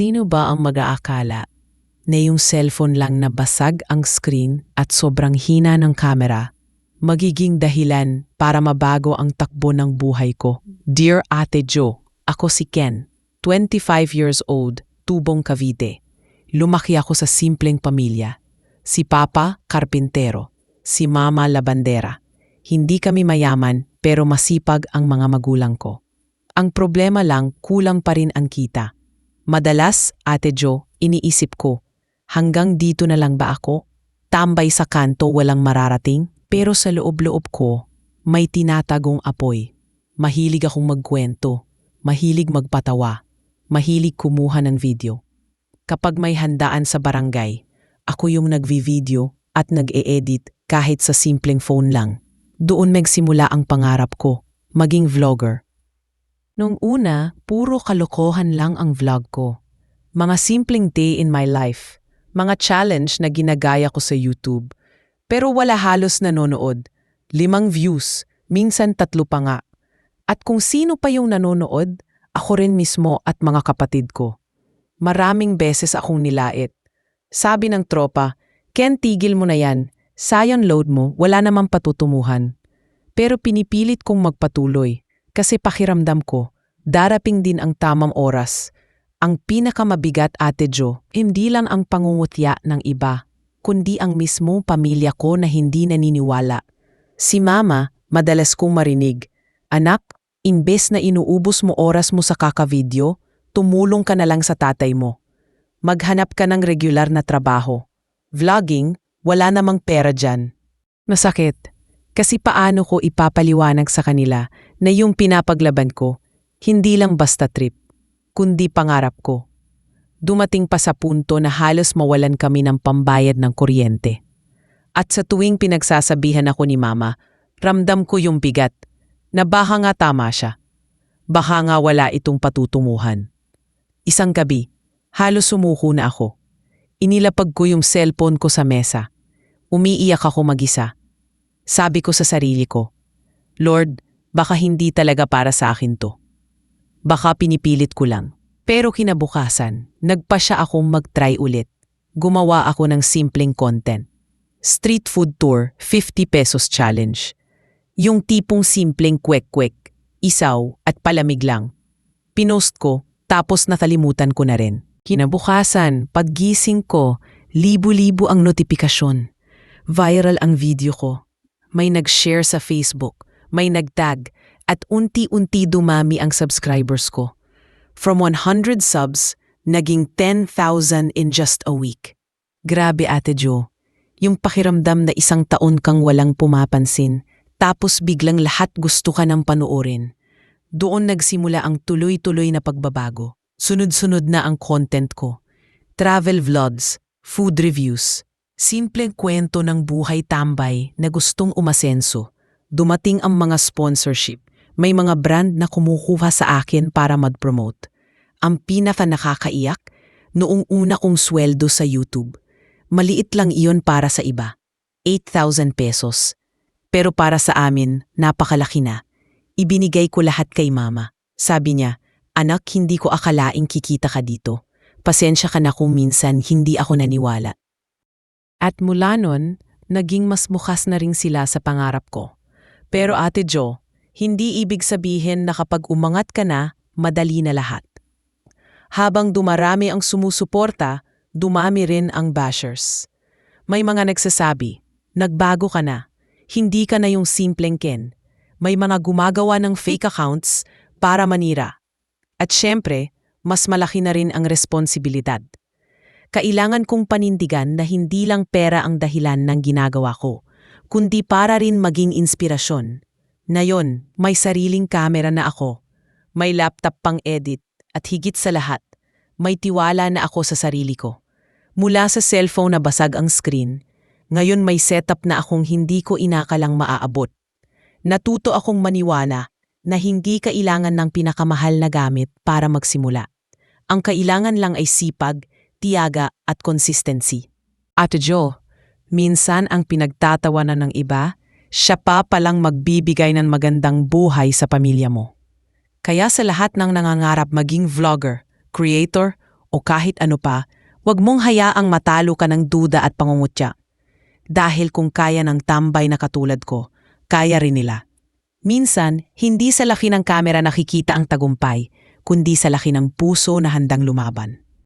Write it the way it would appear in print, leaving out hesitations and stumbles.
Sino ba ang mag-aakala na yung cellphone lang na basag ang screen at sobrang hina ng camera, magiging dahilan para mabago ang takbo ng buhay ko? Dear Ate Jo, ako si Ken, 25 years old, Tubong, Cavite. Lumaki ako sa simpleng pamilya. Si Papa, karpintero. Si Mama, labandera. Hindi kami mayaman pero masipag ang mga magulang ko. Ang problema lang, kulang pa rin ang kita. Madalas, Ate Jo, iniisip ko, hanggang dito na lang ba ako? Tambay sa kanto walang mararating? Pero sa loob-loob ko, may tinatagong apoy. Mahilig akong magkwento, mahilig magpatawa, mahilig kumuha ng video. Kapag may handaan sa barangay, ako yung nagvi-video at nag-e-edit kahit sa simpleng phone lang. Doon magsimula ang pangarap ko, maging vlogger. Nung una, puro kalokohan lang ang vlog ko. Mga simpleng day in my life, mga challenge na ginagaya ko sa YouTube. Pero wala halos nanonood, 5 views, minsan 3 pa nga. At kung sino pa yung nanonood, ako rin mismo at mga kapatid ko. Maraming beses akong nilait. Sabi ng tropa, Ken, tigil mo na yan, sayang load mo, wala namang patutumuhan. Pero pinipilit kong magpatuloy. Kasi pakiramdam ko, daraping din ang tamang oras. Ang pinakamabigat, Ate Jo, hindi lang ang pangungutya ng iba, kundi ang mismong pamilya ko na hindi naniniwala. Si Mama, madalas kong marinig, anak, imbes na inuubos mo oras mo sa kaka-video, tumulong ka na lang sa tatay mo. Maghanap ka ng regular na trabaho. Vlogging, wala namang pera dyan. Masakit. Kasi paano ko ipapaliwanag sa kanila na yung pinapaglaban ko, hindi lang basta trip, kundi pangarap ko. Dumating pa sa punto na halos mawalan kami ng pambayad ng kuryente. At sa tuwing pinagsasabihan ako ni Mama, ramdam ko yung bigat, na baka nga tama siya. Baka nga wala itong patutumuhan. Isang gabi, halos sumuko na ako. Inilapag ko yung cellphone ko sa mesa. Umiiyak ako mag-isa. Sabi ko sa sarili ko, Lord, baka hindi talaga para sa akin to. Baka pinipilit ko lang. Pero kinabukasan, nagpasya akong mag-try ulit. Gumawa ako ng simpleng content. Street food tour, 50 pesos challenge. Yung tipong simpleng kwek-kwek, isaw at palamig lang. Pinost ko, tapos nakalimutan ko na rin. Kinabukasan, paggising ko, libo-libo ang notifikasyon. Viral ang video ko. May nag-share sa Facebook, may nag-tag, at unti-unti dumami ang subscribers ko. From 100 subs, naging 10,000 in just a week. Grabe, Ate Jo. Yung pakiramdam na isang taon kang walang pumapansin, tapos biglang lahat gusto ka ng panoorin. Doon nagsimula ang tuloy-tuloy na pagbabago. Sunod-sunod na ang content ko. Travel vlogs, food reviews, simpleng kwento ng buhay tambay na gustong umasenso. Dumating ang mga sponsorship. May mga brand na kumukuha sa akin para mag-promote. Ang pinaka nakakaiyak, noong una kong sweldo sa YouTube. Maliit lang iyon para sa iba. 8,000 pesos. Pero para sa amin, napakalaki na. Ibinigay ko lahat kay Mama. Sabi niya, anak, hindi ko akalaing kikita ka dito. Pasensya ka na kung minsan hindi ako naniwala. At mula nun, naging mas bukas na rin sila sa pangarap ko. Pero Ate Jo, hindi ibig sabihin na kapag umangat ka na, madali na lahat. Habang dumarami ang sumusuporta, dumami rin ang bashers. May mga nagsasabi, nagbago ka na, hindi ka na yung simpleng Ken. May mga gumagawa ng fake accounts para manira. At syempre, mas malaki na rin ang responsibilidad. Kailangan kong panindigan na hindi lang pera ang dahilan ng ginagawa ko, kundi para rin maging inspirasyon. Ngayon, may sariling camera na ako, may laptop pang edit, at higit sa lahat, may tiwala na ako sa sarili ko. Mula sa cellphone na basag ang screen, ngayon may setup na akong hindi ko inakalang maaabot. Natuto akong maniwala na hindi kailangan ng pinakamahal na gamit para magsimula. Ang kailangan lang ay sipag, tiyaga at consistency. Ate Jo, minsan ang pinagtatawanan ng iba, siya pa palang magbibigay ng magandang buhay sa pamilya mo. Kaya sa lahat ng nangangarap maging vlogger, creator o kahit ano pa, huwag mong hayaang matalo ka ng duda at pangungutya. Dahil kung kaya ng tambay na katulad ko, kaya rin nila. Minsan, hindi sa laki ng kamera nakikita ang tagumpay, kundi sa laki ng puso na handang lumaban.